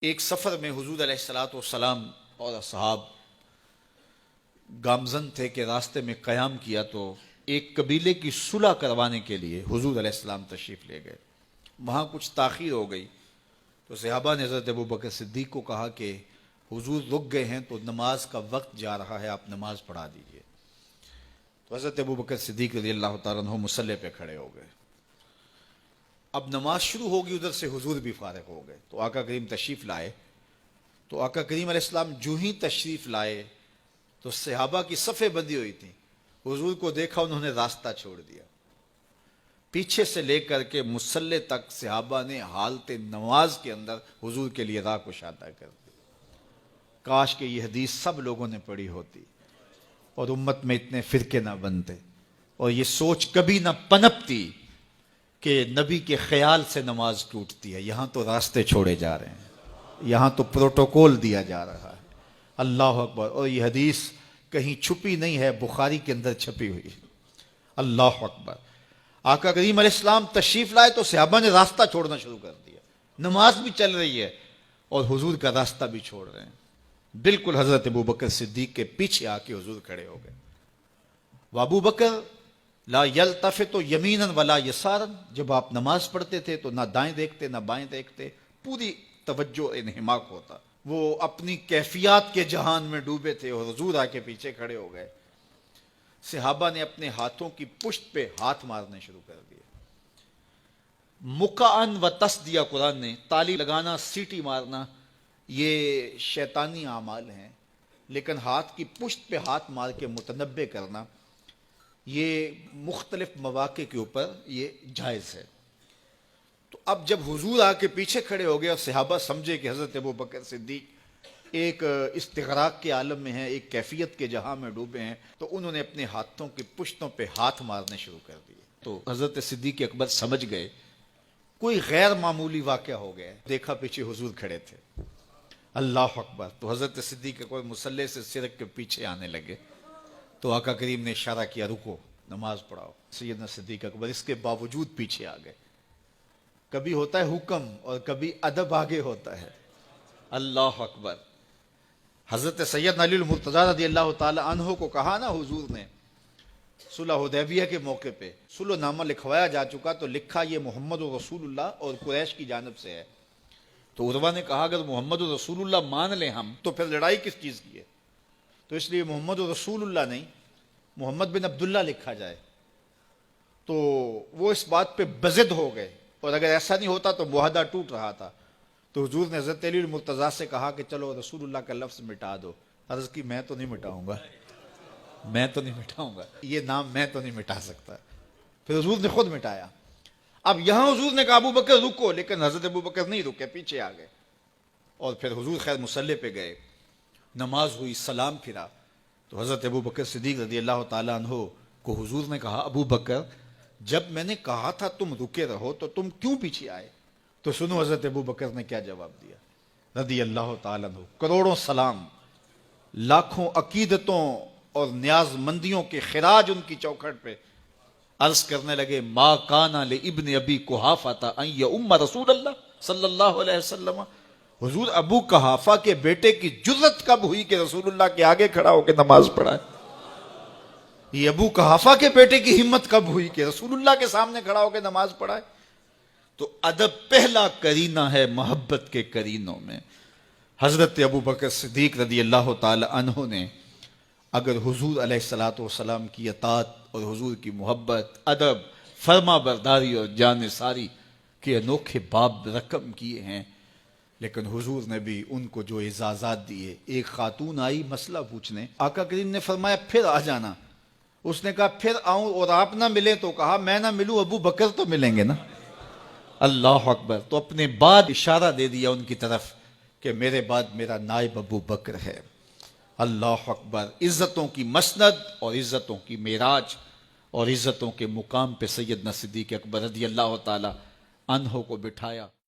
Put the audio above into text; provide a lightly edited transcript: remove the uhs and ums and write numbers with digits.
ایک سفر میں حضور علیہ الصلوۃ والسلام اور اصحاب گامزن تھے کہ راستے میں قیام کیا تو ایک قبیلے کی صلح کروانے کے لیے حضور علیہ السلام تشریف لے گئے. وہاں کچھ تاخیر ہو گئی تو صحابہ نے حضرت ابوبکر صدیق کو کہا کہ حضور رک گئے ہیں تو نماز کا وقت جا رہا ہے، آپ نماز پڑھا دیجئے. تو حضرت ابوبکر صدیق رضی اللہ تعالیٰ عنہ مصلی پہ کھڑے ہو گئے. اب نماز شروع ہوگی، ادھر سے حضور بھی فارغ ہو گئے تو آقا کریم تشریف لائے. تو آقا کریم علیہ السلام جو ہی تشریف لائے تو صحابہ کی صفیں بندی ہوئی تھیں. حضور کو دیکھا، انہوں نے راستہ چھوڑ دیا. پیچھے سے لے کر کے مصلی تک صحابہ نے حالت نماز کے اندر حضور کے لیے راہ کشادہ کر دی. کاش کہ یہ حدیث سب لوگوں نے پڑھی ہوتی اور امت میں اتنے فرقے نہ بنتے اور یہ سوچ کبھی نہ پنپتی کہ نبی کے خیال سے نماز ٹوٹتی ہے. یہاں تو راستے چھوڑے جا رہے ہیں، یہاں تو پروٹوکول دیا جا رہا ہے. اللہ اکبر. اور یہ حدیث کہیں چھپی نہیں ہے، بخاری کے اندر چھپی ہوئی ہے. اللہ اکبر. آقا کریم علیہ السلام تشریف لائے تو صحابہ نے راستہ چھوڑنا شروع کر دیا. نماز بھی چل رہی ہے اور حضور کا راستہ بھی چھوڑ رہے ہیں. بالکل حضرت ابوبکر صدیق کے پیچھے آ کے حضور کھڑے ہو گئے. ابو بکر لا یلتفت یمینا ولا یسارا، جب آپ نماز پڑھتے تھے تو نہ دائیں دیکھتے نہ بائیں دیکھتے، پوری توجہ انہماک ہوتا. وہ اپنی کیفیات کے جہان میں ڈوبے تھے اور حضور آ کے پیچھے کھڑے ہو گئے. صحابہ نے اپنے ہاتھوں کی پشت پہ ہاتھ مارنے شروع کر دیے. مکعن و تصدیہ، قرآن نے تالی لگانا، سیٹی مارنا، یہ شیطانی اعمال ہیں، لیکن ہاتھ کی پشت پہ ہاتھ مار کے متنبہ کرنا یہ مختلف مواقع کے اوپر یہ جائز ہے. تو اب جب حضور آ کے پیچھے کھڑے ہو گئے اور صحابہ سمجھے کہ حضرت ابوبکر صدیق ایک استغراق کے عالم میں ہیں، ایک کیفیت کے جہاں میں ڈوبے ہیں، تو انہوں نے اپنے ہاتھوں کی پشتوں پہ ہاتھ مارنے شروع کر دیے. تو حضرت صدیق اکبر سمجھ گئے کوئی غیر معمولی واقعہ ہو گیا. دیکھا پیچھے حضور کھڑے تھے. اللہ اکبر. تو حضرت صدیق اکبر مصلی سے سرک کے پیچھے آنے لگے تو آقا کریم نے اشارہ کیا، رکو، نماز پڑھاؤ. سیدنا صدیق اکبر اس کے باوجود پیچھے آ گئے. کبھی ہوتا ہے حکم اور کبھی ادب آگے ہوتا ہے. اللہ اکبر. حضرت سیدنا علی المرتضیٰ رضی اللہ تعالی عنہ کو کہا نا حضور نے صلح حدیبیہ کے موقع پہ، صلح نامہ لکھوایا جا چکا تو لکھا یہ محمد رسول اللہ اور قریش کی جانب سے ہے. تو عروہ نے کہا اگر محمد رسول اللہ مان لیں ہم تو پھر لڑائی کس چیز کی ہے؟ تو اس لیے محمد رسول اللہ نہیں، محمد بن عبداللہ لکھا جائے. تو وہ اس بات پہ بضد ہو گئے اور اگر ایسا نہیں ہوتا تو معاہدہ ٹوٹ رہا تھا. تو حضور نے حضرت علی المرتضیٰ سے کہا کہ چلو رسول اللہ کا لفظ مٹا دو. عرض کی میں تو نہیں مٹاؤں گا، میں تو نہیں مٹاؤں گا، یہ نام میں تو نہیں مٹا سکتا. پھر حضور نے خود مٹایا. اب یہاں حضور نے کہا ابو بکر رکو، لیکن حضرت ابو بکر نہیں رکے، پیچھے آ گئے. اور پھر حضور خیر مصلی پہ گئے، نماز ہوئی، سلام پھرا. تو حضرت ابو بکر صدیق رضی اللہ تعالیٰ عنہ کو حضور نے کہا ابو بکر جب میں نے کہا تھا تم رکے رہو تو تم کیوں پیچھے آئے؟ تو سنو حضرت ابو بکر نے کیا جواب دیا رضی اللہ تعالیٰ عنہ. کروڑوں سلام، لاکھوں عقیدتوں اور نیاز مندیوں کے خراج ان کی چوکھٹ پہ. عرض کرنے لگے ما کان لابن ابی قحافہ ان یؤم رسول اللہ صلی اللہ علیہ وسلم. حضور ابو قحافہ کے بیٹے کی جرت کب ہوئی کہ رسول اللہ کے آگے کھڑا ہو کے نماز پڑھائے؟ یہ ابو قحافہ کے بیٹے کی ہمت کب ہوئی کہ رسول اللہ کے سامنے کھڑا ہو کے نماز پڑھائے؟ تو ادب پہلا کرینہ ہے محبت کے کرینوں میں. حضرت ابو بکر صدیق رضی اللہ تعالی عنہ نے اگر حضور علیہ الصلوۃ والسلام کی اطاعت اور حضور کی محبت، ادب، فرما برداری اور جانثاری کے انوکھے باب رقم کیے ہیں، لیکن حضور نے بھی ان کو جو اعزازات دیے. ایک خاتون آئی مسئلہ پوچھنے، آقا کریم نے فرمایا پھر آ جانا. اس نے کہا پھر آؤں اور آپ نہ ملیں؟ تو کہا میں نہ ملوں ابو بکر تو ملیں گے نا. اللہ اکبر. تو اپنے بعد اشارہ دے دیا ان کی طرف کہ میرے بعد میرا نائب ابو بکر ہے. اللہ اکبر. عزتوں کی مسند اور عزتوں کی معراج اور عزتوں کے مقام پہ سیدنا صدیق اکبر رضی اللہ تعالی عنہ کو بٹھایا.